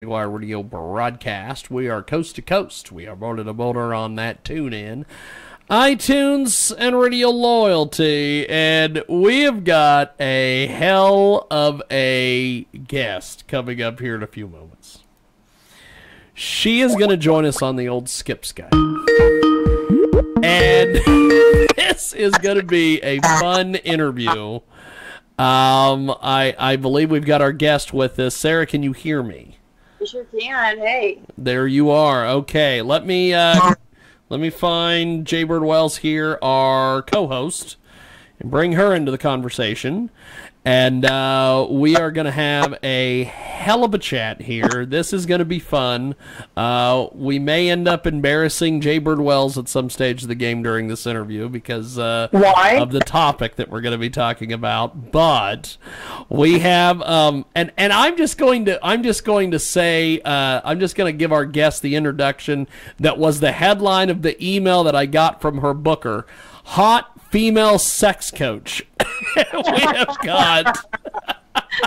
Jaguar radio broadcast. We are coast to coast. We are border to border on that TuneIn, iTunes, and Radio Loyalty. And we have got a hell of a guest coming up here in a few moments. She is going to join us on the old Skip Skype. And this is going to be a fun interview. I believe we've got our guest with us. Sarah, can you hear me? I sure can. Hey. There you are. Okay, let me find Jaybird Wells here, our co-host, and bring her into the conversation. And we are going to have a hell of a chat here. This is going to be fun. We may end up embarrassing Jaybird Wells at some stage of the game during this interview because of the topic that we're going to be talking about. But we have, and I'm just going to give our guest the introduction that was the headline of the email that I got from her booker. Hot female sex coach. We have got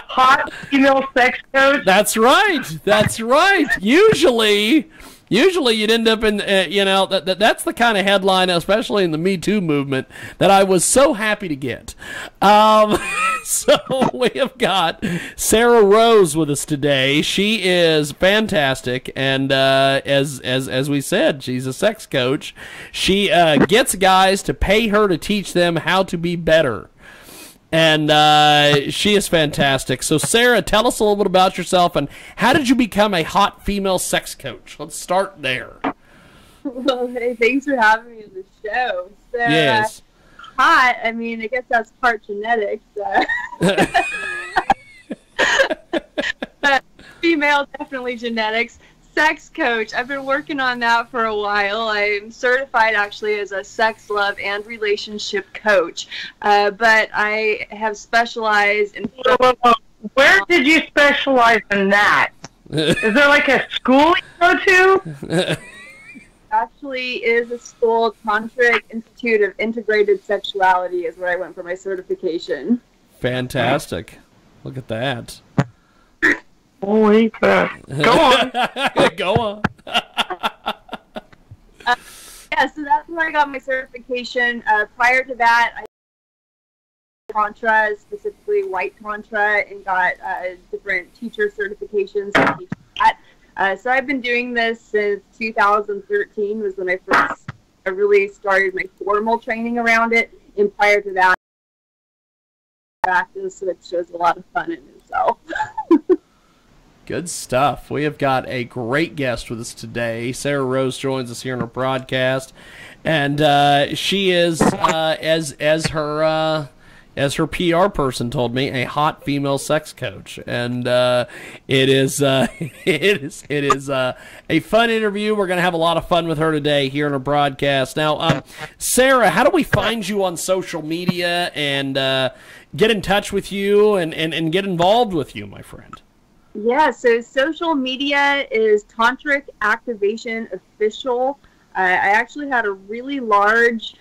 hot female sex coach. That's right. That's right. Usually you'd end up in that's the kind of headline, especially in the Me Too movement, that I was so happy to get. So we have got Sarrah Rose with us today. She is fantastic, and as we said, she's a sex coach. She gets guys to pay her to teach them how to be better. And she is fantastic. So, Sarah, tell us a little bit about yourself and how did you become a hot female sex coach? Let's start there. Well, hey, thanks for having me on the show. So, yes. Hot, I mean, I guess that's part genetics. But female, definitely genetics. Sex coach, I've been working on that for a while. I'm certified actually as a sex, love, and relationship coach, but I have specialized in... Where did you specialize in that? Is there like a school you go to? Actually is a school, Tantric Institute of Integrated Sexuality is where I went for my certification. Fantastic. Look at that. Holy crap. Go on. Go on. Yeah, so that's where I got my certification. Prior to that, I did Tantra, specifically white Tantra, and got different teacher certifications to teach that. So I've been doing this since 2013 was when I really started my formal training around it. And prior to that, practice, which was a lot of fun in itself. Good stuff. We have got a great guest with us today. Sarrah Rose joins us here on our broadcast, and she is, as her PR person told me, a hot female sex coach, and it is a fun interview. We're going to have a lot of fun with her today here on our broadcast. Now, Sarrah, how do we find you on social media and get in touch with you and get involved with you, my friend? Yeah, so social media is Tantric Activation Official. I actually had a really large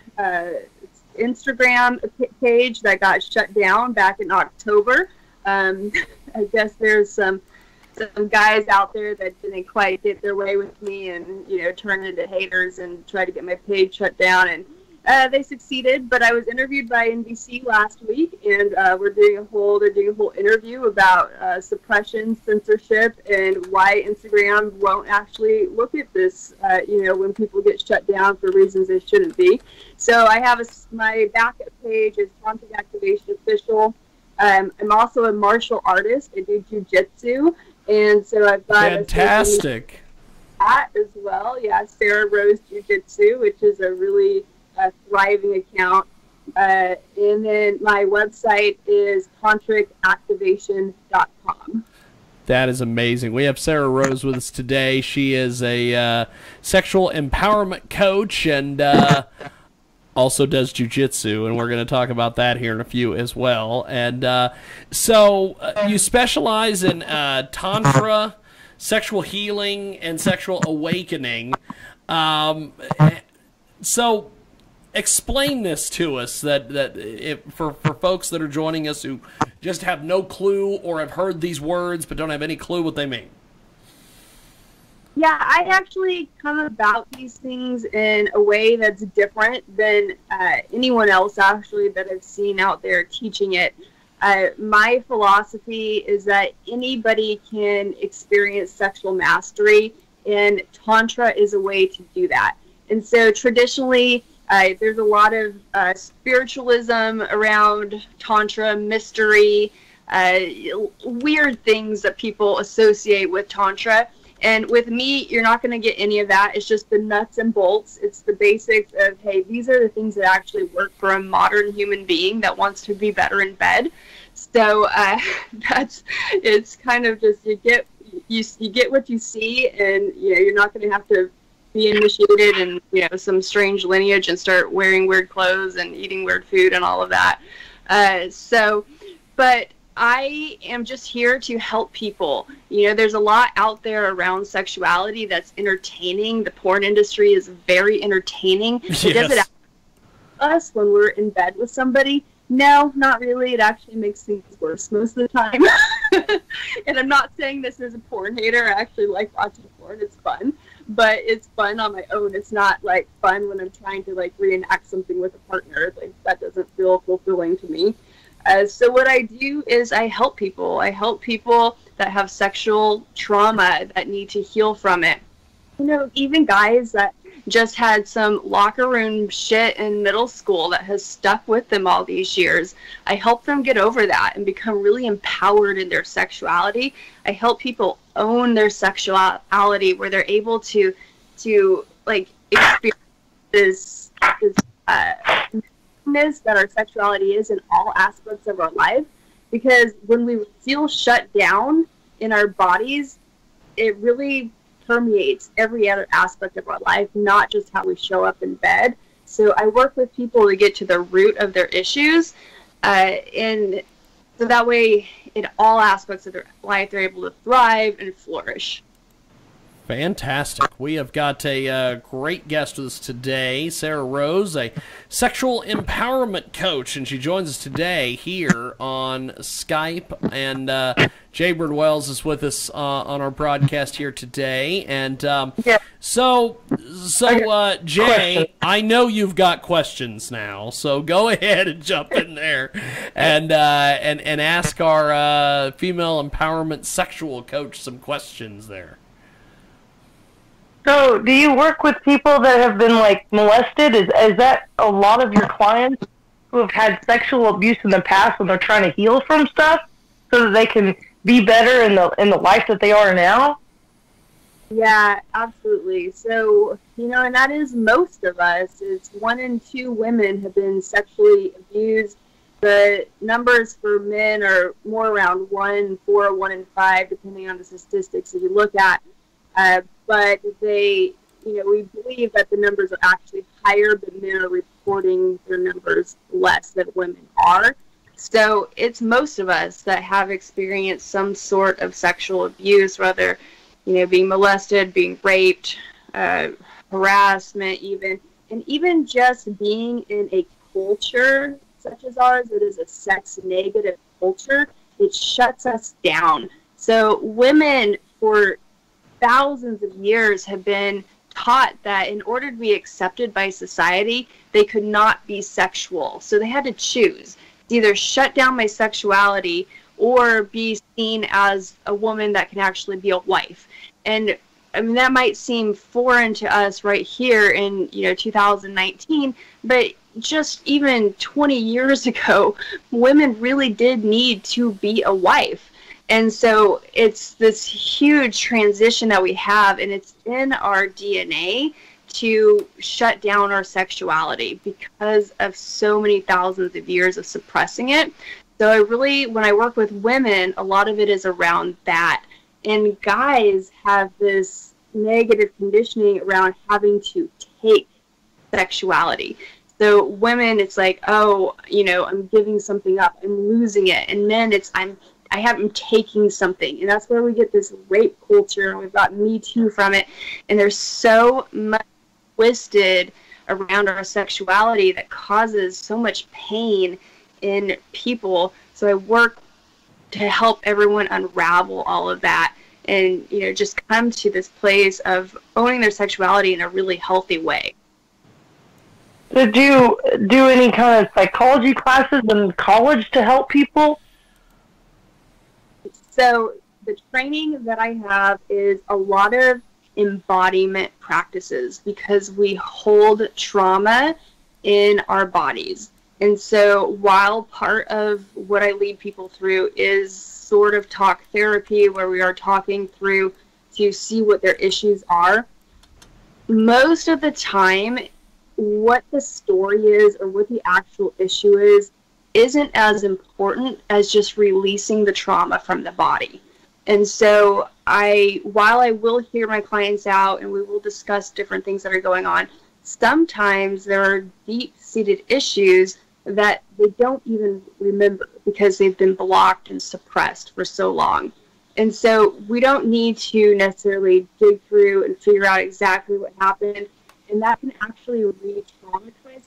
Instagram page that got shut down back in October. I guess there's some guys out there that didn't quite get their way with me and, turned into haters and tried to get my page shut down, and they succeeded. But I was interviewed by NBC last week, and they're doing a whole interview about suppression, censorship, and why Instagram won't actually look at this, when people get shut down for reasons they shouldn't be. So I have my backup page is Tantric Activation Official. I'm also a martial artist. I do jiu-jitsu, and so I've got fantastic that as well. Yeah, Sarrah Rose Jiu-Jitsu, which is a really thriving account. And then my website is tantricactivation.com. That is amazing. We have Sarrah Rose with us today. She is a sexual empowerment coach and also does jiu-jitsu, and we're going to talk about that here in a few as well. And so you specialize in Tantra, sexual healing, and sexual awakening. So explain this to us, for folks that are joining us who just have no clue or have heard these words but don't have any clue what they mean. Yeah, I actually come about these things in a way that's different than anyone else actually that I've seen out there teaching it. My philosophy is that anybody can experience sexual mastery, and Tantra is a way to do that. And so traditionally, there's a lot of spiritualism around Tantra, mystery, weird things that people associate with Tantra. And with me, you're not going to get any of that. It's just the nuts and bolts. It's the basics of, hey, these are the things that actually work for a modern human being that wants to be better in bed. So it's kind of just you get what you see, and you're not going to have to be initiated in some strange lineage and start wearing weird clothes and eating weird food and all of that. But I am just here to help people. There's a lot out there around sexuality that's entertaining. The porn industry is very entertaining. Yes. Does it us when we're in bed with somebody? No, not really. It actually makes things worse most of the time. And I'm not saying this as a porn hater. I actually like watching porn. It's fun. But it's fun on my own. It's not like fun when I'm trying to like reenact something with a partner. Like that doesn't feel fulfilling to me. So what I do is I help people. I help people that have sexual trauma that need to heal from it. Even guys that just had some locker room shit in middle school that has stuck with them all these years. I help them get over that and become really empowered in their sexuality. I help people own their sexuality where they're able to like experience this that our sexuality is in all aspects of our life, because when we feel shut down in our bodies, it really permeates every other aspect of our life, not just how we show up in bed. So I work with people to get to the root of their issues, and so that way in all aspects of their life they're able to thrive and flourish. Fantastic. We have got a great guest with us today, Sarrah Rose, a sexual empowerment coach, and she joins us today here on Skype. And Jaybird Wells is with us on our broadcast here today. And so Jay, I know you've got questions now, so go ahead and jump in there and ask our female empowerment sexual coach some questions there. So, do you work with people that have been like molested? Is that a lot of your clients who have had sexual abuse in the past when they're trying to heal from stuff so that they can be better in the life that they are now? Yeah, absolutely. So, and that is most of us. It's 1 in 2 women have been sexually abused. The numbers for men are more around 1 in 4 or 1 in 5, depending on the statistics that you look at. But we believe that the numbers are actually higher, but men are reporting their numbers less than women are. So it's most of us that have experienced some sort of sexual abuse, whether, being molested, being raped, harassment even, and even just being in a culture such as ours that is a sex-negative culture. It shuts us down. So women for thousands of years have been taught that in order to be accepted by society, they could not be sexual. So they had to choose, either shut down my sexuality or be seen as a woman that can actually be a wife. And I mean, that might seem foreign to us right here in 2019, but just even 20 years ago, women really did need to be a wife. And so it's this huge transition that we have, and it's in our DNA to shut down our sexuality because of so many thousands of years of suppressing it. So when I work with women, a lot of it is around that. And guys have this negative conditioning around having to take sexuality. So women, it's like, oh, I'm giving something up, I'm losing it. And men, it's I'm taking something. And that's where we get this rape culture, and we've got Me Too from it. And there's so much twisted around our sexuality that causes so much pain in people. So I work to help everyone unravel all of that and, you know, just come to this place of owning their sexuality in a really healthy way. Did you do any kind of psychology classes in college to help people? So the training that I have is a lot of embodiment practices, because we hold trauma in our bodies. And so while part of what I lead people through is sort of talk therapy, where we are talking through to see what their issues are, most of the time what the story is or what the actual issue is isn't as important as just releasing the trauma from the body. And so while I will hear my clients out and we will discuss different things that are going on, sometimes there are deep-seated issues that they don't even remember because they've been blocked and suppressed for so long. And so we don't need to necessarily dig through and figure out exactly what happened, and that can actually re-traumatize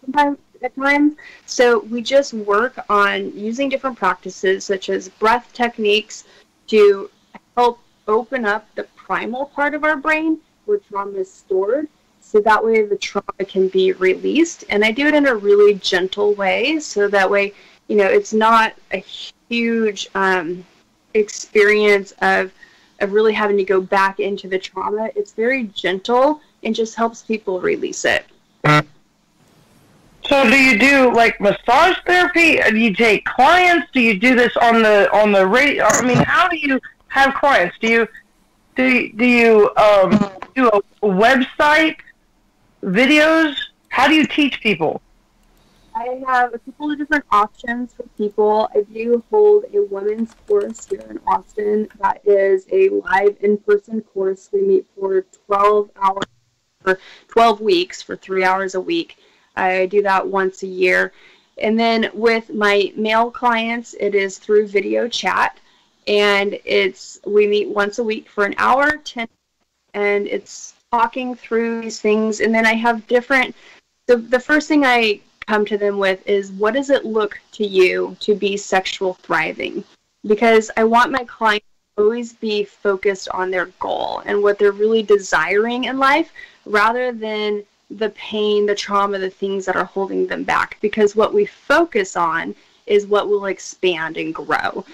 sometimes at times. So we just work on using different practices such as breath techniques to help open up the primal part of our brain where trauma is stored, so that way the trauma can be released. And I do it in a really gentle way, so that way, you know, it's not a huge experience of really having to go back into the trauma. It's very gentle and just helps people release it. So do you do like massage therapy? Do you take clients? Do you do this on the radio? I mean, how do you have clients? Do you do a website, videos? How do you teach people? I have a couple of different options for people. I do hold a women's course here in Austin that is a live in-person course. We meet for 12 hours, for 12 weeks, for 3 hours a week. I do that once a year. And then with my male clients, it is through video chat, and we meet once a week for an hour, 10, and it's talking through these things. And then I have the first thing I come to them with is, what does it look to you to be sexual thriving? Because I want my clients to always be focused on their goal and what they're really desiring in life, rather than the pain, the trauma, the things that are holding them back. Because what we focus on is what will expand and grow.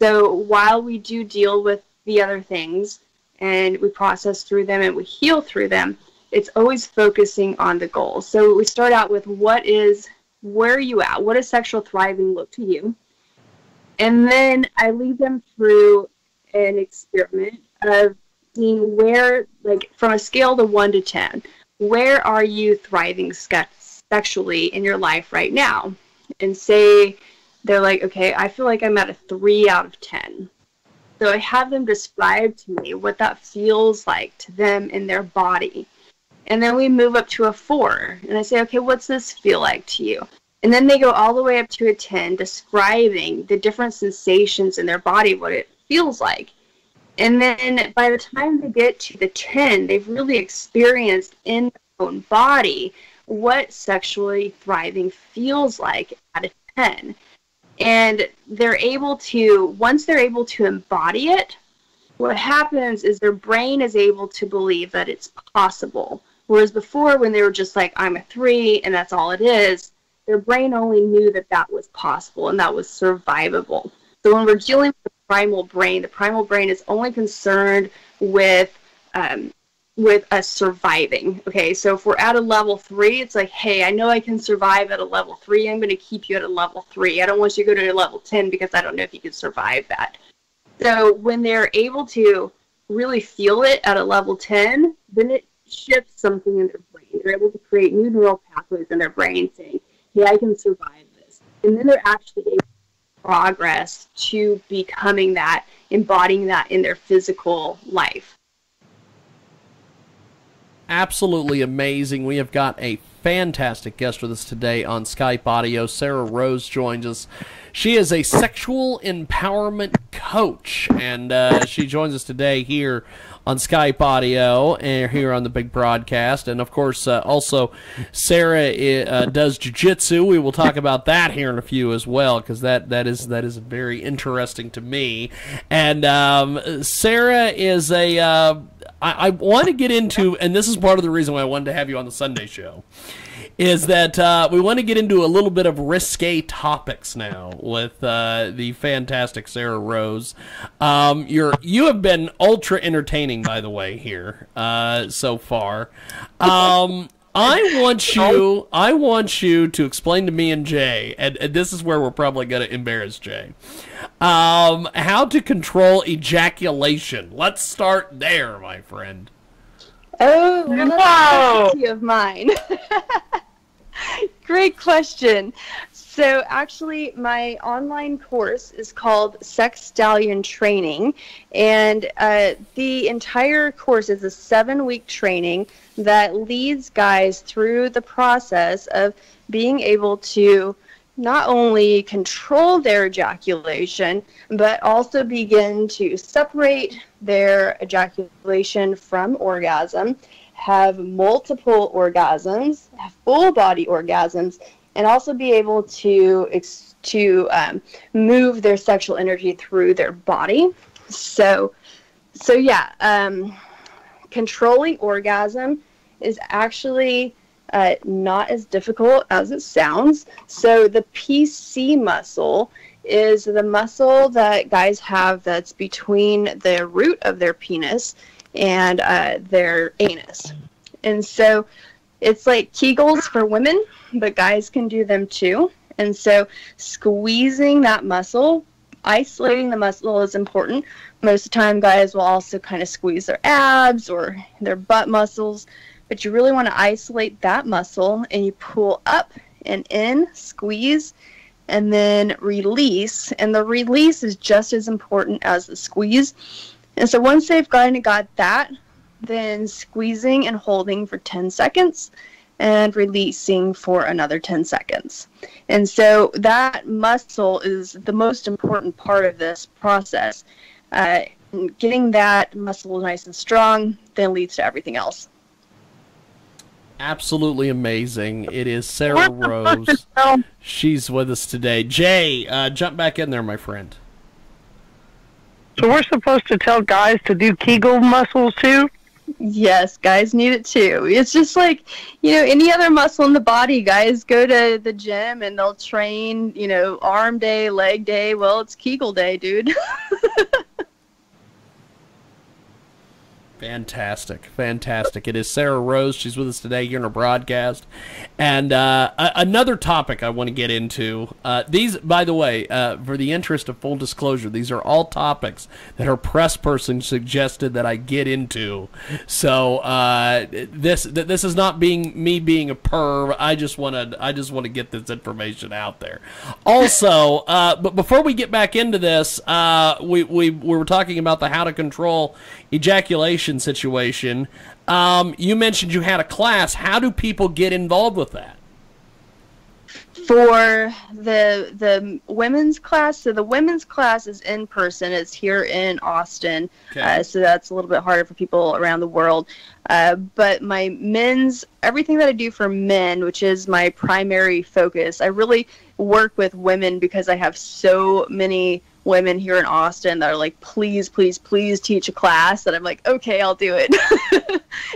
So while we do deal with the other things and we process through them and we heal through them, it's always focusing on the goal. So we start out with where are you at? What does sexual thriving look to you? And then I lead them through an experiment of seeing where, like from a scale to 1 to 10, where are you thriving sexually in your life right now? And say they're like, okay, I feel like I'm at a 3 out of 10. So I have them describe to me what that feels like to them in their body. And then we move up to a 4. And I say, okay, what's this feel like to you? And then they go all the way up to a 10, describing the different sensations in their body, what it feels like. And then by the time they get to the 10, they've really experienced in their own body what sexually thriving feels like at a 10. And they're able to, once they're able to embody it, what happens is their brain is able to believe that it's possible. Whereas before, when they were just like, I'm a 3 and that's all it is, their brain only knew that that was possible and that was survivable. So when we're dealing with the primal brain is only concerned with us surviving. Okay, so if we're at a level 3, it's like, hey, I know I can survive at a level 3. I'm going to keep you at a level 3. I don't want you to go to a level 10 because I don't know if you can survive that. So when they're able to really feel it at a level 10, then it shifts something in their brain. They're able to create new neural pathways in their brain saying, hey, I can survive this. And then they're actually able to progress to becoming that, embodying that in their physical life. absolutely amazing. We have got a fantastic guest with us today on Skype audio. Sarrah Rose joins us. She is a sexual empowerment coach, and she joins us today here on Skype audio and here on the big broadcast. And of course, also Sarrah does jiu-jitsu. We will talk about that here in a few as well, because that is very interesting to me. And Sarrah is a I want to get into, and this is part of the reason why I wanted to have you on the Sunday show, is that we want to get into a little bit of risque topics now with the fantastic Sarrah Rose. You have been ultra entertaining, by the way, here so far. I want you to explain to me and Jay, and this is where we're probably going to embarrass Jay, how to control ejaculation. Let's start there, my friend. Oh, well, that's a specialty of mine. Great question. So actually, my online course is called Sex Stallion Training, and the entire course is a 7-week training that leads guys through the process of being able to not only control their ejaculation, but also begin to separate their ejaculation from orgasm, have multiple orgasms, have full body orgasms, and also be able to move their sexual energy through their body. So yeah, controlling orgasm is actually not as difficult as it sounds. So the PC muscle is the muscle that guys have that's between the root of their penis and their anus. And so it's like Kegels for women, but guys can do them too. And so squeezing that muscle, isolating the muscle is important. Most of the time guys will also kind of squeeze their abs or their butt muscles, but you really want to isolate that muscle, and you pull up and in, squeeze, and then release. And the release is just as important as the squeeze. And so once they've got that, then squeezing and holding for 10 seconds and releasing for another 10 seconds. And so that muscle is the most important part of this process. Getting that muscle nice and strong then leads to everything else. Absolutely amazing. It is Sarrah Rose. She's with us today. Jay, jump back in there, my friend. So we're supposed to tell guys to do Kegel muscles too? Yes, guys need it too. It's just like, any other muscle in the body. Guys go to the gym and they'll train, arm day, leg day. Well, it's Kegel day, dude. Fantastic, fantastic. It is Sarrah Rose. She's with us today here in our broadcast. And another topic I want to get into. These, by the way, for the interest of full disclosure, these are all topics that her press person suggested that I get into. So this is not me being a perv. I just want to get this information out there. Also, but before we get back into this, we were talking about the how to control ejaculation situation. You mentioned you had a class. How do people get involved with that? For the women's class, so the women's class is in person. It's here in Austin, okay. So that's a little bit harder for people around the world. But my men's, everything that I do for men, which is my primary focus, I really work with women because I have so many women here in Austin that are like, please, please, please teach a class. And I'm like, okay, I'll do it.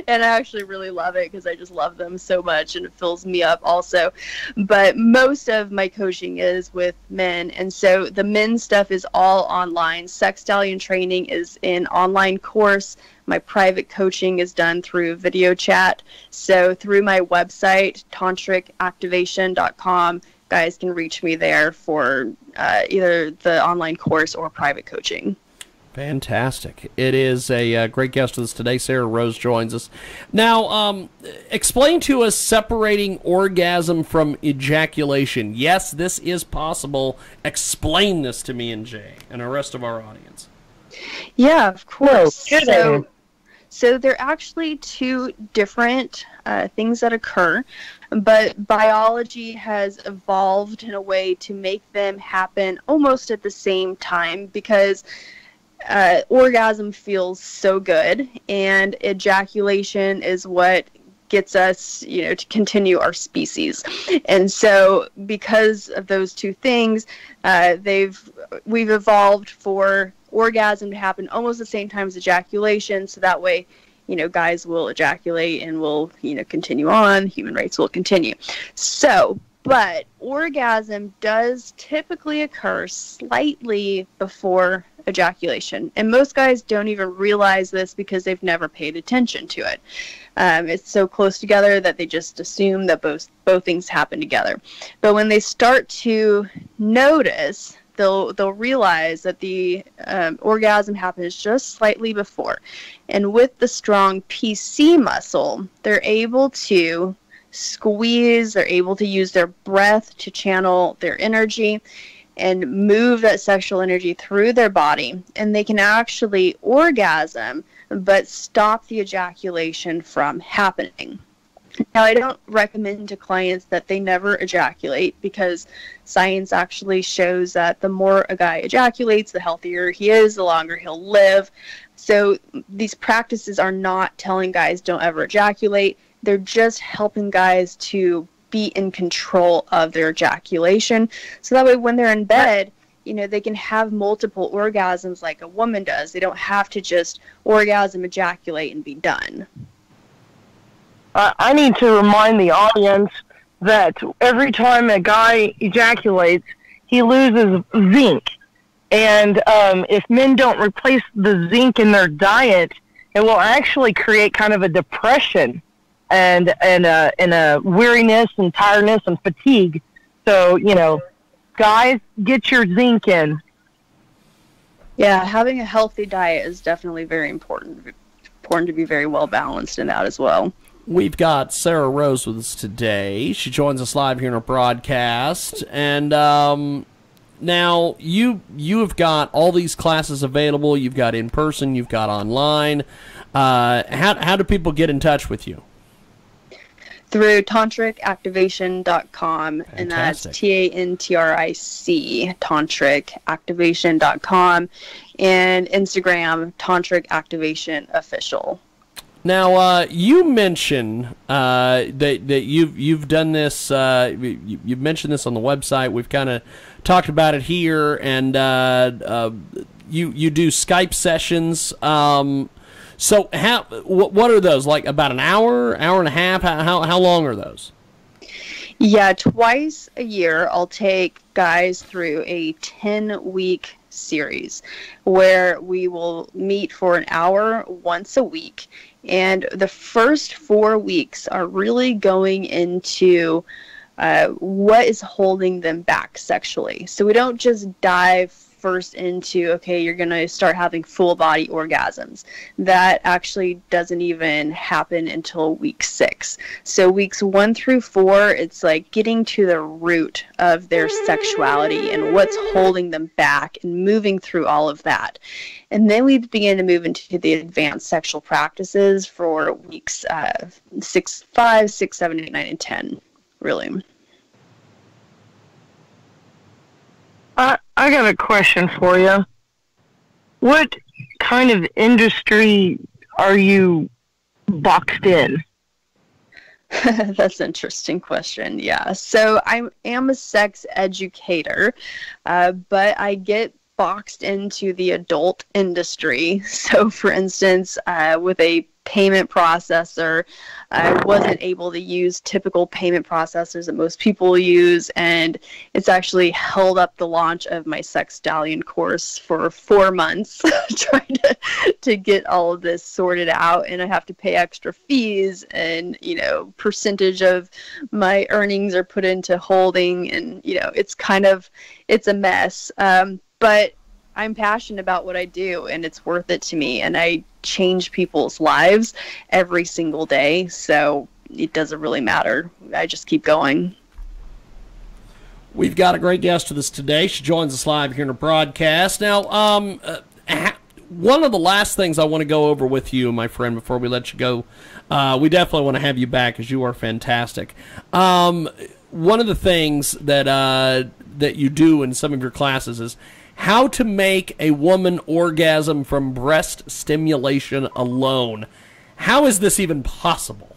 And I actually really love it because I just love them so much, and it fills me up also. But most of my coaching is with men, and so the men's stuff is all online. Sex Stallion Training is an online course. My private coaching is done through video chat. So through my website, tantricactivation.com, guys can reach me there for either the online course or private coaching. Fantastic. It is a great guest with us today. Sarrah Rose joins us. Now, explain to us separating orgasm from ejaculation. Yes, this is possible. Explain this to me and Jay and the rest of our audience. Yeah, of course. So they're actually two different things that occur, but biology has evolved in a way to make them happen almost at the same time, because orgasm feels so good, and ejaculation is what gets us, to continue our species. And so because of those two things, we've evolved for orgasm to happen almost the same time as ejaculation, so that way, guys will ejaculate and will, continue on, human rates will continue. So, but orgasm does typically occur slightly before ejaculation, and most guys don't even realize this because they've never paid attention to it. It's so close together that they just assume that both things happen together. But when they start to notice, they'll realize that the orgasm happens just slightly before. And with the strong PC muscle, they're able to squeeze, they're able to use their breath to channel their energy and move that sexual energy through their body. And they can actually orgasm, but stop the ejaculation from happening. Now, I don't recommend to clients that they never ejaculate, because science actually shows that the more a guy ejaculates, the healthier he is, the longer he'll live. So these practices are not telling guys don't ever ejaculate. They're just helping guys to be in control of their ejaculation. So that way when they're in bed, they can have multiple orgasms like a woman does. They don't have to just orgasm, ejaculate, and be done. I need to remind the audience that every time a guy ejaculates, he loses zinc. And if men don't replace the zinc in their diet, it will actually create kind of a depression and a weariness and tiredness and fatigue. So, guys, get your zinc in. Yeah, having a healthy diet is definitely very important. Important to be very well balanced in that as well. We've got Sarrah Rose with us today. She joins us live here in our broadcast. And now you have got all these classes available. You've got in person, you've got online. How do people get in touch with you? Through tantricactivation.com, and that's TANTRIC, tantricactivation.com, and Instagram, Tantric Activation Official. Now, you mentioned that you've done this. You've mentioned this on the website. We've kind of talked about it here, and you do Skype sessions. So what are those, like about an hour and a half? How long are those? Yeah, twice a year I'll take guys through a 10-week series where we will meet for an hour once a week. And the first 4 weeks are really going into what is holding them back sexually. So we don't just dive first into, okay, you're going to start having full body orgasms. That actually doesn't even happen until week 6. So weeks 1 through 4, it's like getting to the root of their sexuality and what's holding them back and moving through all of that. And then we begin to move into the advanced sexual practices for weeks 5, 6, 7, 8, 9, and 10, really. I got a question for you. What kind of industry are you boxed in? That's an interesting question. Yeah. So I am a sex educator, but I get boxed into the adult industry. So for instance, with a payment processor, I wasn't able to use typical payment processors that most people use, and it's actually held up the launch of my Sex Stallion course for 4 months trying to get all of this sorted out, and I have to pay extra fees, and percentage of my earnings are put into holding, and it's a mess, but I'm passionate about what I do, and it's worth it to me, and I change people's lives every single day, so it doesn't really matter. I just keep going. We've got a great guest with us today. She joins us live here in a broadcast. Now, one of the last things I want to go over with you, my friend, before we let you go, we definitely want to have you back because you are fantastic. One of the things that you do in some of your classes is how to make a woman orgasm from breast stimulation alone. How is this even possible?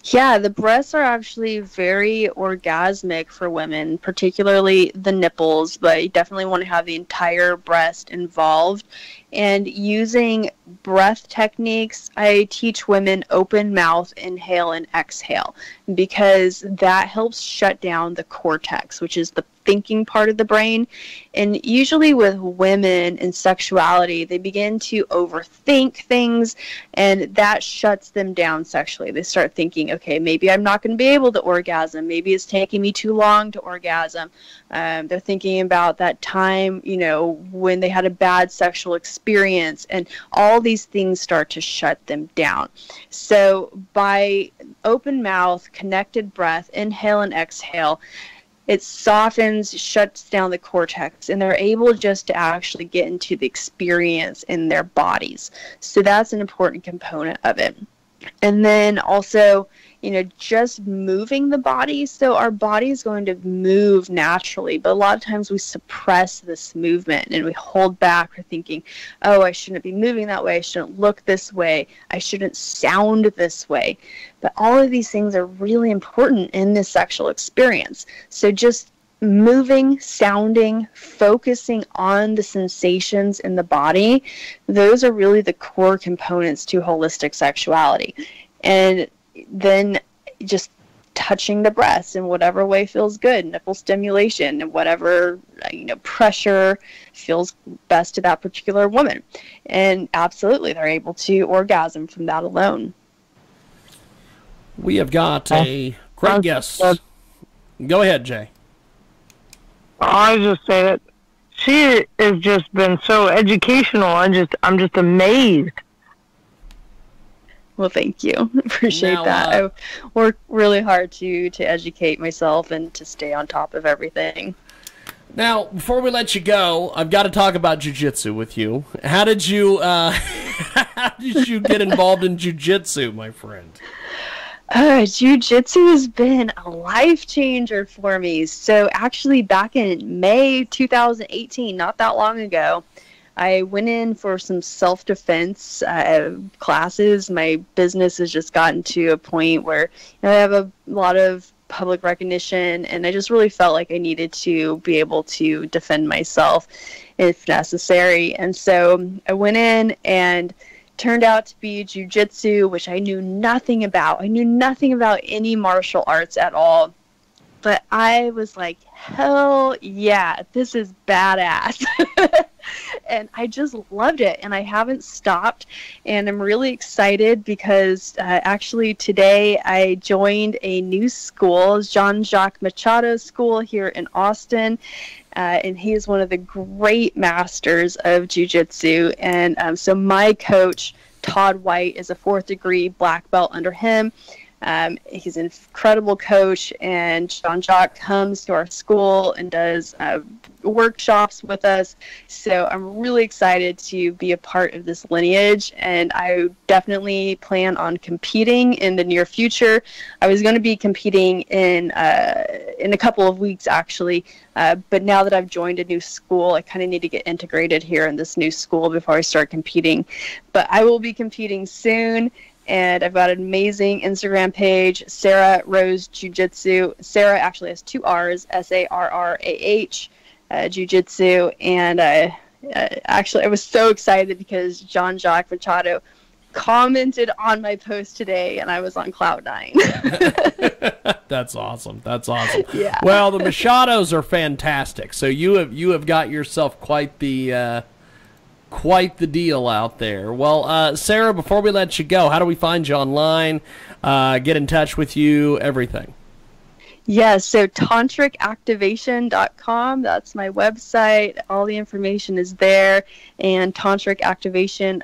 Yeah, the breasts are actually very orgasmic for women, particularly the nipples, but you definitely want to have the entire breast involved. And using breath techniques, I teach women open mouth, inhale, and exhale, because that helps shut down the cortex, which is the thinking part of the brain. And usually with women in sexuality, they begin to overthink things, and that shuts them down sexually. They start thinking, okay, maybe I'm not going to be able to orgasm. Maybe it's taking me too long to orgasm. They're thinking about that time, when they had a bad sexual experience, and all these things start to shut them down. So by open mouth, connected breath, inhale and exhale, it softens, shuts down the cortex, and they're able just to actually get into the experience in their bodies. So that's an important component of it. And then also, just moving the body. So our body is going to move naturally, but a lot of times we suppress this movement and we hold back. We're thinking, oh, I shouldn't be moving that way. I shouldn't look this way. I shouldn't sound this way. But all of these things are really important in this sexual experience. So just moving, sounding, focusing on the sensations in the body, those are really the core components to holistic sexuality. And then just touching the breast in whatever way feels good, nipple stimulation, and whatever pressure feels best to that particular woman. And absolutely, they're able to orgasm from that alone. We have got a great guest. Go ahead, Jay. I just say that she has just been so educational. I'm just amazed. Well, thank you. Appreciate that. I work really hard to educate myself and to stay on top of everything. Now, before we let you go, I've got to talk about jiu-jitsu with you. How did you get involved in jiu-jitsu, my friend? Jiu-jitsu has been a life changer for me. So actually back in May 2018, not that long ago, I went in for some self-defense classes. My business has just gotten to a point where I have a lot of public recognition, and I just really felt like I needed to be able to defend myself if necessary. And so I went in, and turned out to be jiu-jitsu, which I knew nothing about. I knew nothing about any martial arts at all. But I was like, hell yeah, this is badass. And I just loved it, and I haven't stopped. And I'm really excited because actually today I joined a new school, Jean-Jacques Machado School here in Austin. And he is one of the great masters of jiu-jitsu. And so my coach, Todd White, is a 4th degree black belt under him. He's an incredible coach, and Jean-Jacques comes to our school and does workshops with us. So I'm really excited to be a part of this lineage, and I definitely plan on competing in the near future. I was going to be competing in a couple of weeks, actually, but now that I've joined a new school, I kind of need to get integrated here in this new school before I start competing. But I will be competing soon. And I've got an amazing Instagram page, Sarrah Rose Jiu-Jitsu. Sarrah actually has 2 R's, Sarrah, Jiu-Jitsu. And actually, I was so excited because Jean-Jacques Machado commented on my post today, and I was on cloud 9. That's awesome. That's awesome. Yeah. Well, the Machados are fantastic. So you have got yourself quite the deal out there. Well, Sarrah, before we let you go, how do we find you online, get in touch with you, everything? Yes, so tantricactivation.com, that's my website. All the information is there. And Tantric Activation